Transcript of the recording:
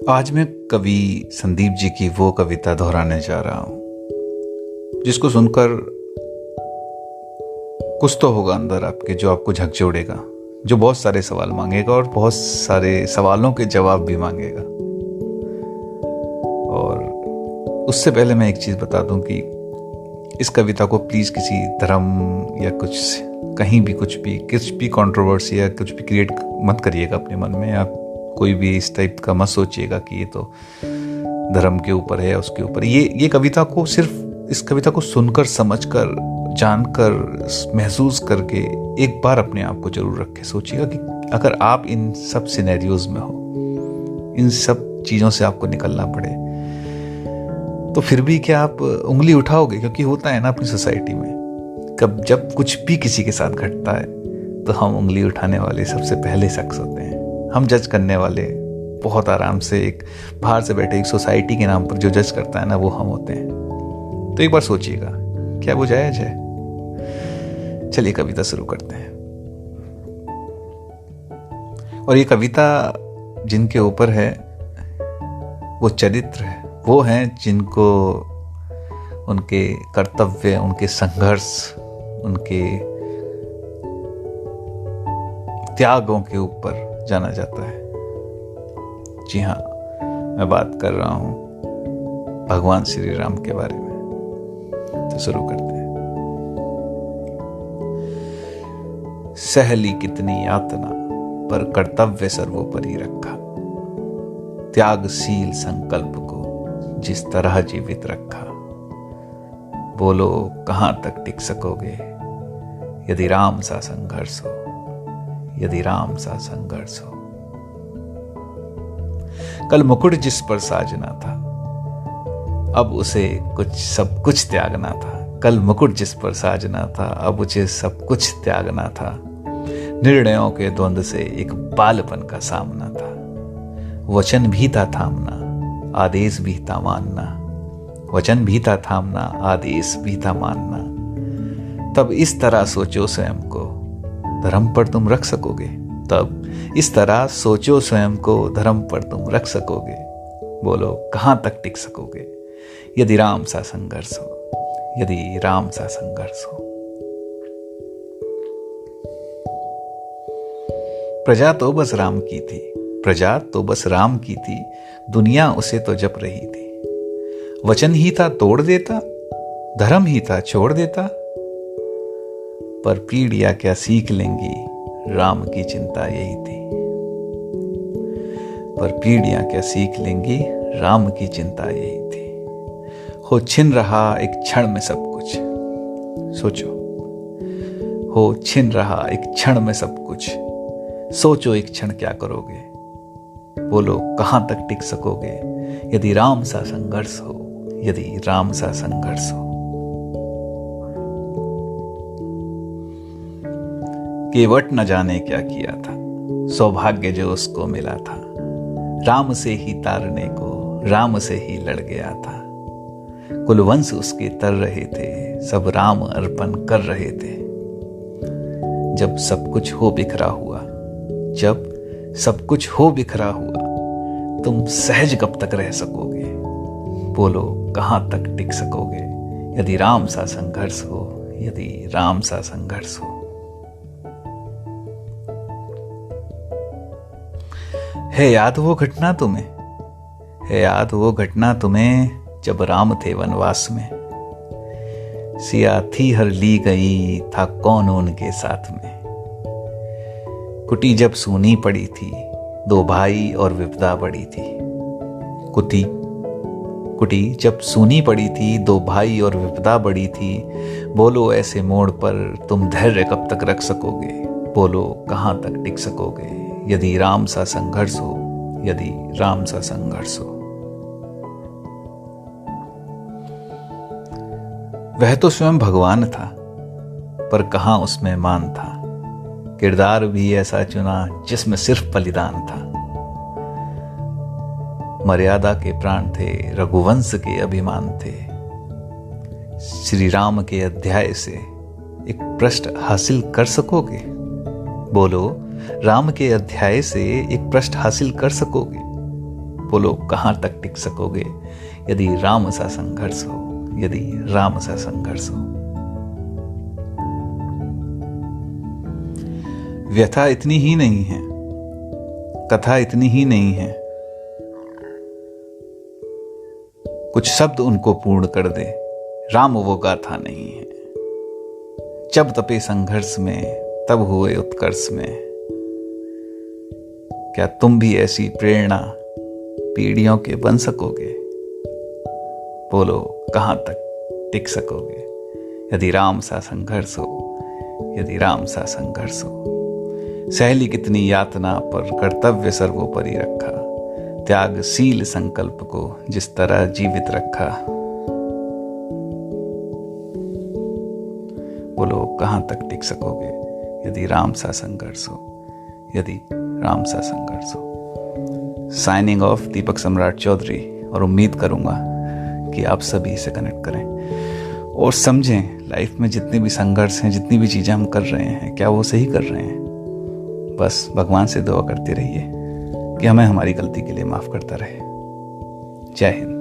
आज मैं कवि संदीप जी की वो कविता दोहराने जा रहा हूँ जिसको सुनकर कुछ तो होगा अंदर आपके जो आपको झकझोड़ेगा, जो बहुत सारे सवाल मांगेगा और बहुत सारे सवालों के जवाब भी मांगेगा। और उससे पहले मैं एक चीज़ बता दूं कि इस कविता को प्लीज़ किसी धर्म या कुछ कहीं भी कुछ भी कंट्रोवर्सी या कुछ भी क्रिएट मत करिएगा अपने मन में। आप कोई भी इस टाइप का मत सोचिएगा कि ये तो धर्म के ऊपर है या उसके ऊपर। ये कविता को सिर्फ इस कविता को सुनकर, समझकर, जानकर, महसूस करके एक बार अपने आप को जरूर रख के सोचिएगा कि अगर आप इन सब सिनेरियोज में हो, इन सब चीज़ों से आपको निकलना पड़े, तो फिर भी क्या आप उंगली उठाओगे? क्योंकि होता है ना अपनी सोसाइटी में, जब कुछ भी किसी के साथ घटता है तो हम उंगली उठाने वाले सबसे पहले शख्स होते हैं। हम जज करने वाले बहुत आराम से एक बाहर से बैठे एक सोसाइटी के नाम पर जो जज करता है ना, वो हम होते हैं। तो एक बार सोचिएगा, क्या वो जायज है? चलिए कविता शुरू करते हैं। और ये कविता जिनके ऊपर है वो चरित्र है, वो हैं जिनको उनके कर्तव्य, उनके संघर्ष, उनके त्यागों के ऊपर जाना जाता है। जी हाँ, मैं बात कर रहा हूं भगवान श्री राम के बारे में। तो शुरू करते हैं। सहली कितनी यातना पर कर्तव्य सर्वोपरि रखा, त्यागशील संकल्प को जिस तरह जीवित रखा। बोलो कहां तक टिक सकोगे यदि राम सा संघर्ष हो, यदि राम सा संघर्ष हो। कल मुकुट जिस पर साजना था, अब उसे सब कुछ त्यागना था। कल मुकुट जिस पर साजना था, अब उसे सब कुछ त्यागना था। निर्णयों के द्वंद्व से एक बालपन का सामना था। वचन भी था थामना, आदेश भी था मानना। वचन भी था थामना, आदेश भी था मानना। तब इस तरह सोचो स्वयं को, धर्म पर तुम रख सकोगे। तब इस तरह सोचो स्वयं को, धर्म पर तुम रख सकोगे। बोलो कहां तक टिक सकोगे यदि राम सा संघर्ष हो, यदि राम सा संघर्ष हो। प्रजा तो बस राम की थी, प्रजा तो बस राम की थी, दुनिया उसे तो जप रही थी। वचन ही था तोड़ देता, धर्म ही था छोड़ देता। पर पीढ़ियां क्या सीख लेंगी, राम की चिंता यही थी। पर पीढ़ियां क्या सीख लेंगी, राम की चिंता यही थी। हो छिन रहा एक क्षण में सब कुछ, सोचो। हो छिन रहा एक क्षण में सब कुछ, सोचो एक क्षण क्या करोगे। बोलो कहां तक टिक सकोगे यदि राम सा संघर्ष हो, यदि राम सा संघर्ष हो। केवट न जाने क्या किया था, सौभाग्य जो उसको मिला था। राम से ही तारने को, राम से ही लड़ गया था। कुलवंश उसके तर रहे थे, सब राम अर्पण कर रहे थे। जब सब कुछ हो बिखरा हुआ, जब सब कुछ हो बिखरा हुआ, तुम सहज कब तक रह सकोगे। बोलो कहां तक टिक सकोगे यदि राम सा संघर्ष हो, यदि राम सा संघर्ष हो। है याद वो घटना तुम्हें, है याद वो घटना तुम्हें जब राम थे वनवास में। सिया थी हर ली गई, था कौन उनके साथ में। कुटी जब सूनी पड़ी थी, दो भाई और विपदा बड़ी थी। कुटी जब सूनी पड़ी थी, दो भाई और विपदा बड़ी थी। बोलो ऐसे मोड़ पर तुम धैर्य कब तक रख सकोगे। बोलो कहां तक टिक सकोगे यदि राम सा संघर्ष हो, यदि राम सा संघर्ष हो। वह तो स्वयं भगवान था, पर कहां उसमें मान था। किरदार भी ऐसा चुना जिसमें सिर्फ बलिदान था। मर्यादा के प्राण थे, रघुवंश के अभिमान थे। श्री राम के अध्याय से एक पृष्ठ हासिल कर सकोगे। बोलो राम के अध्याय से एक पृष्ठ हासिल कर सकोगे। बोलो कहाँ तक टिक सकोगे यदि राम सा संघर्ष हो, यदि राम सा संघर्ष हो। व्यथा इतनी ही नहीं है, कथा इतनी ही नहीं है, कुछ शब्द उनको पूर्ण कर दे, राम वो गाथा नहीं है। जब तपे संघर्ष में तब हुए उत्कर्ष में, क्या तुम भी ऐसी प्रेरणा पीढ़ियों के बन सकोगे? बोलो कहाँ तक टिक सकोगे यदि राम सा संघर्ष हो, यदि राम सा संघर्ष हो। सहली कितनी यातना पर कर्तव्य सर्वोपरि रखा, त्यागशील संकल्प को जिस तरह जीवित रखा। बोलो कहाँ तक टिक सकोगे यदि राम सा संघर्ष हो, यदि राम सा संघर्ष हो। साइनिंग ऑफ, दीपक सम्राट चौधरी। और उम्मीद करूंगा कि आप सभी इसे कनेक्ट करें और समझें लाइफ में जितने भी संघर्ष हैं, जितनी भी चीज़ें हम कर रहे हैं, क्या वो सही कर रहे हैं। बस भगवान से दुआ करते रहिए कि हमें हमारी गलती के लिए माफ़ करता रहे। जय हिंद।